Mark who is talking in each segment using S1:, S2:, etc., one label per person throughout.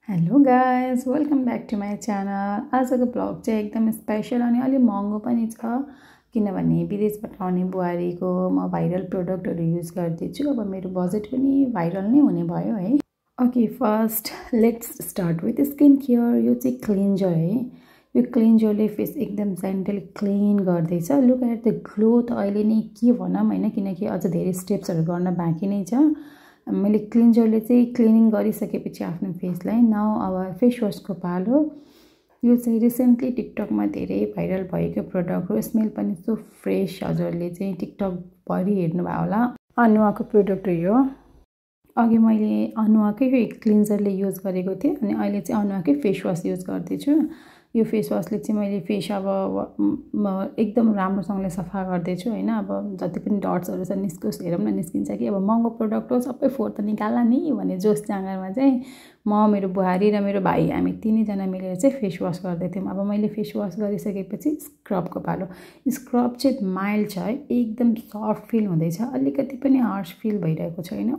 S1: Hello guys welcome back to my channel. आजको vlog चाहिँ एकदम स्पेशल अनि अलि महँगो पनि छ किनभने विदेशबाट आउने बुहारीको म भाइरल प्रोडक्टहरू युज गर्दैछु। अब मेरो बजेट पनि भाइरल नै हुने भयो है। Okay, first let's start with skin care. यो चाहिँ क्लिन्जर है। यो क्लिन्जरले फेस एकदम जेन्टली क्लिन गर्दैछ। लुक एट द ग्लो त अहिले नै के भनौँ होइन, किनकि अझ धेरै स्टेप्सहरू गर्न बाँकी नै छ। मैले क्लिन्जरले चाहिँ क्लिनिङ गरिसकेपछि आफ्नो फेसलाई नाउ अब फेस वासको पालो। यो चाहिँ रिसेन्टली टिकटकमा धेरै भाइरल भएको प्रडक्ट हो। स्मेल पनि सो फ्रेस। हजुरले चाहिँ टिकटकभरि हेर्नुभयो होला। अनुवाको प्रोडक्ट हो यो। अघि मैले अनुवाकै क्लिन्जरले युज गरेको थिएँ अनि अहिले चाहिँ अनुवाकै फेस वास युज गर्दैछु। यो फेस वासले चाहिँ मैले फेस अब एकदम राम्रोसँगले सफा गर्दैछु होइन। अब जति पनि डट्सहरू छ निस्कोस्, हेरौँ न निस्किन्छ कि। अब महँगो प्रोडक्ट हो, सबै फोहोर त निकाल्ला नि भन्ने जोस जाँगरमा चाहिँ म, मेरो बुहारी र मेरो भाइ हामी तिनैजना मिलेर चाहिँ फेस वास गर्दै थियौँ। अब मैले फेस वास गरिसकेपछि स्क्रबको पालो। स्क्रब चाहिँ माइल्ड छ है, एकदम सफ्ट फिल हुँदैछ, अलिकति पनि हार्स फिल भइरहेको छैन।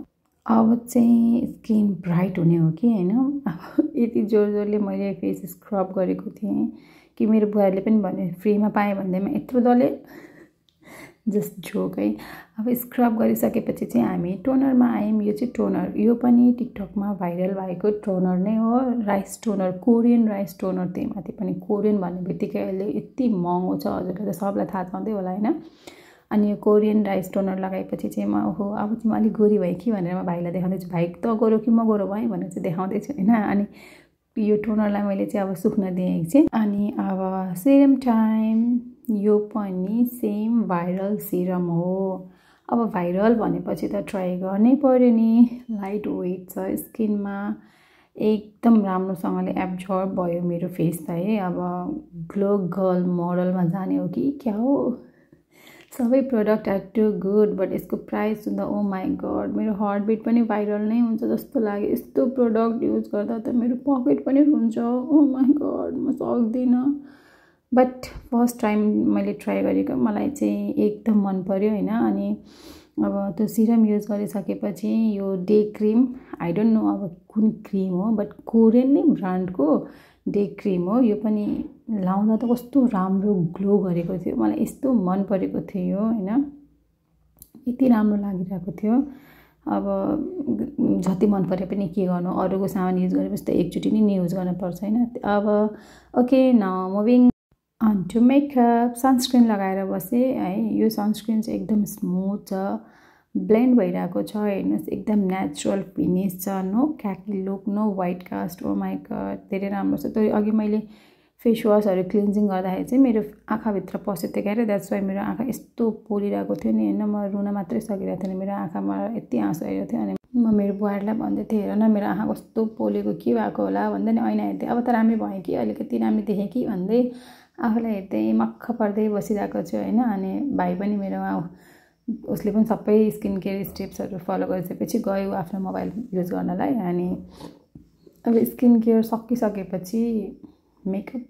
S1: अब चाहिँ स्किन ब्राइट हुने हो कि होइन। अब यति जोर जोरले मैले फेस स्क्रब गरेको थिएँ कि मेरो बुहारीले पनि भन्यो फ्रीमा पाएँ भन्दैमा यत्रो डरले जस्ट जोक है। अब स्क्रब गरिसकेपछि चाहिँ हामी टोनरमा आयौँ। यो चाहिँ टोनर, यो पनि टिकटकमा भाइरल भएको टोनर नै हो। Rice toner, Korean rice toner. त्यही माथि पनि कोरियन भन्ने बित्तिकै अहिले यति महँगो छ, हजुरलाई त सबलाई थाहा छँदै होला होइन। अनि यो कोरियन राइस टोनर लगाएपछि चाहिँ म ओहो अब चाहिँ म अलिक गोरी भएँ कि भनेर म भाइलाई देखाउँदैछु। भाइ त गोरो कि म गोरो भएँ भनेर चाहिँ देखाउँदैछु होइन। अनि यो टोनरलाई मैले चाहिँ अब सुक्न दिएँ एकछिन। अनि अब सिरम टाइम। यो पनि सेम भाइरल सिरम हो। अब भाइरल भनेपछि त ट्राई गर्नै पर्यो नि। लाइट वेट छ, स्किनमा एकदम राम्रोसँगले एब्जर्ब भयो मेरो फेसलाई है। अब ग्लो गर्ल मोडलमा जाने हो कि क्या हो। सबै product are too good, but यसको प्राइस सुन्दा ओ माई गड, मेरो हार्टबिट पनि भाइरल नै हुन्छ जस्तो लाग्यो। यस्तो प्रोडक्ट युज गर्दा त मेरो पकेट पनि हुन्छ। ओ माई गड, म सक्दिनँ। बट फर्स्ट टाइम मैले ट्राई गरेको, मलाई चाहिँ एकदम मन पर्यो होइन। अनि अब त्यो सिरम युज गरिसकेपछि यो day cream, I don't know अब कुन क्रिम हो, बट कोरियन नै ब्रान्डको डे क्रिम हो। यो पनि लाउँदा त कस्तो राम्रो ग्लो गरेको थियो, मलाई यस्तो मन परेको थियो होइन। यति राम्रो लागिरहेको थियो। अब जति मन परे पनि के गर्नु, अरूको सामान युज गरेपछि त एकचोटि नै युज गर्नुपर्छ होइन। अब okay, now moving on to makeup. Sunscreen लगाएर बसेँ है। यो सनस्क्रिन चाहिँ एकदम स्मुथ छ, ब्लेन्ड भइरहेको छ, हेर्नुहोस् एकदम नेचुरल फिनिस छ, no cakey look, no white cast. Oh my god, धेरै राम्रो छ। त्यो अघि मैले फेस वासहरू क्लिन्जिङ गर्दाखेरि चाहिँ मेरो आँखाभित्र पस्यो त्यो गएर, द्याट्स वाइ मेरो आँखा यस्तो पोलिरहेको थियो नि होइन। म रुन मात्रै सकिरहेको थिएन, मेरो आँखामा यति आँसु आइरहेको थियो। अनि म मेरो बुहारीलाई भन्दै थिएँ हेर न मेरो आँखा कस्तो पोलेको, के भएको होला भन्दै नि ऐना हेर्दै अब त राम्रै भएँ कि, अलिकति राम्रो देखेँ कि भन्दै आफूलाई हेर्दै मक्ख पर्दै बसिरहेको छु होइन। अनि भाइ पनि मेरो उसले पनि सबै स्किन केयर स्टेप्सहरू फलो गरिसकेपछि गयो आफ्नो मोबाइल युज गर्नलाई। अनि अब स्किन केयर सकिसकेपछि मेकअप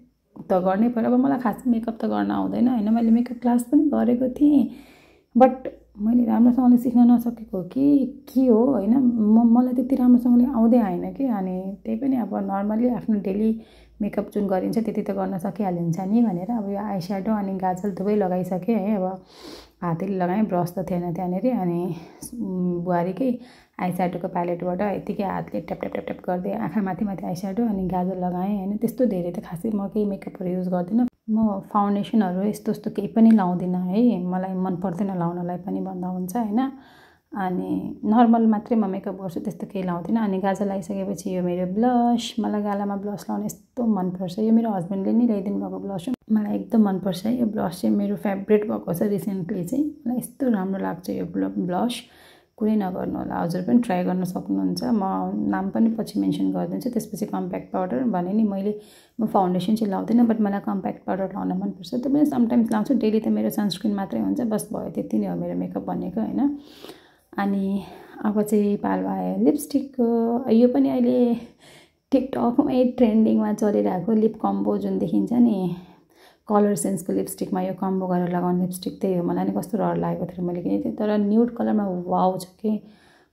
S1: त गर्नै पर्यो। अब मलाई खास मेकअप त गर्न आउँदैन होइन। मैले मेकअप क्लास पनि गरेको थिएँ, बट मैले राम्रोसँगले सिक्न नसकेको कि के हो होइन। मलाई त्यति राम्रोसँगले आउँदै आएन कि। अनि त्यही पनि अब नर्मली आफ्नो डेली मेकअप जुन गरिन्छ त्यति त गर्न सकिहालिन्छ नि भनेर अब यो आई स्याडो अनि गाजल दुवै लगाइसकेँ है। अब हातैले लगाएँ, ब्रस त थिएन त्यहाँनिर। अनि बुहारीकै आई स्याडोको प्यालेटबाट यतिकै हातले ट्याप ट्याप ट्याप ट्याप गर्दै आँखा माथि माथि आई स्याडो अनि गाजल लगाएँ होइन। त्यस्तो धेरै त खासै म केही मेकअपहरू युज गर्दिनँ। म फाउन्डेसनहरू यस्तो यस्तो केही पनि लाउँदिनँ है, मलाई मन पर्दैन लाउनलाई पनि भन्दा हुन्छ होइन। अनि नर्मल मात्रै म मेकअप गर्छु, त्यस्तो केही लाउँदिनँ। अनि गाजल लगाइसकेपछि यो मेरो ब्लस, मलाई गालामा ब्लस लाउन यस्तो मनपर्छ। यो मेरो हस्बेन्डले नै ल्याइदिनु भएको ब्लस हो, मलाई एकदम मनपर्छ है। यो ब्लस चाहिँ मेरो फेभरेट भएको छ रिसेन्टली चाहिँ, मलाई यस्तो राम्रो लाग्छ यो ब्लस। कुनै नगर्नु होला, हजुर पनि ट्राई गर्न सक्नुहुन्छ। म नाम पनि पछि मेन्सन गरिदिन्छु। त्यसपछि कम्प्याक्ट पाउडर भने नि म फाउन्डेसन चाहिँ लाउँदिनँ, बट मलाई कम्प्याक्ट पाउडर लाउन मनपर्छ। त्यो पनि समटाइम्स लाउँछु, डेली त मेरो सनस्क्रिन मात्रै हुन्छ, बस भयो, त्यति नै हो मेरो मेकअप भनेको होइन। अनि अब चाहिँ पालो आयो लिपस्टिकको। यो पनि अहिले टिकटकमै ट्रेन्डिङमा चलिरहेको लिप कम्बो जुन देखिन्छ नि, कलर सेन्सको लिपस्टिकमा यो कम्बो गरेर लगाउने लिपस्टिक त्यही हो। मलाई नि कस्तो डर लागेको थियो मैले किनेको थिएँ, तर न्युड कलरमा वाउ छ कि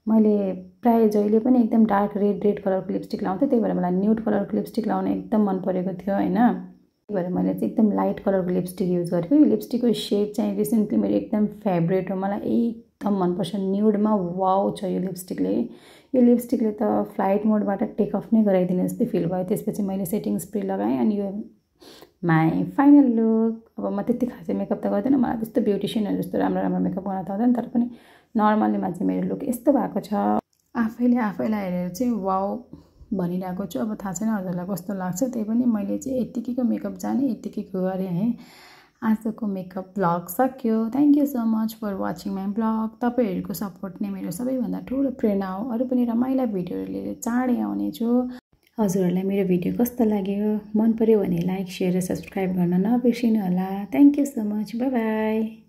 S1: मैले प्रायः जहिले पनि एकदम डार्क रेड कलरको लिपस्टिक लाउँथेँ, त्यही भएर मलाई न्युड कलरको लिपस्टिक लाउन एकदम मन परेको थियो होइन। त्यही भएर मैले चाहिँ एकदम लाइट कलरको लिपस्टिक युज गरेको। यो लिपस्टिकको सेड चाहिँ रिसेन्टली मेरो एकदम फेभरेट हो, मलाई एकदम मनपर्छ। न्युडमा वाउ छ यो लिपस्टिकले। यो लिपस्टिकले त फ्लाइट मोडबाट टेक अफ नै गराइदिने जस्तै फिल भयो। त्यसपछि मैले सेटिङ स्प्रे लगाएँ अनि यो माई फाइनल लुक। अब म त्यति खासै मेकअप त गर्दिनँ, मलाई त्यस्तो ब्युटिसियनहरू जस्तो राम्रो मेकअप गर्न त आउँदैन, तर पनि नर्मलीमा चाहिँ मेरो लुक यस्तो भएको छ। आफैले आफैलाई हेरेर चाहिँ वाउ भनिरहेको छु। अब थाहा छैन हजुरलाई कस्तो लाग्छ, त्यही पनि मैले चाहिँ यत्तिकैको मेकअप जाने यत्तिकैको गरेँ है। आजको मेकअप ब्लग सक्यो। Thank you so much for watching my vlog. तपाईँहरूको सपोर्ट नै मेरो सबैभन्दा ठुलो प्रेरणा हो। अरू पनि रमाइला भिडियोहरू लिएर चाँडै आउनेछु। हजुरहरूलाई मेरो भिडियो कस्तो लाग्यो, मन पर्यो भने लाइक, सेयर र सब्सक्राइब गर्न नबिर्सिनु होला। Thank you so much. By by.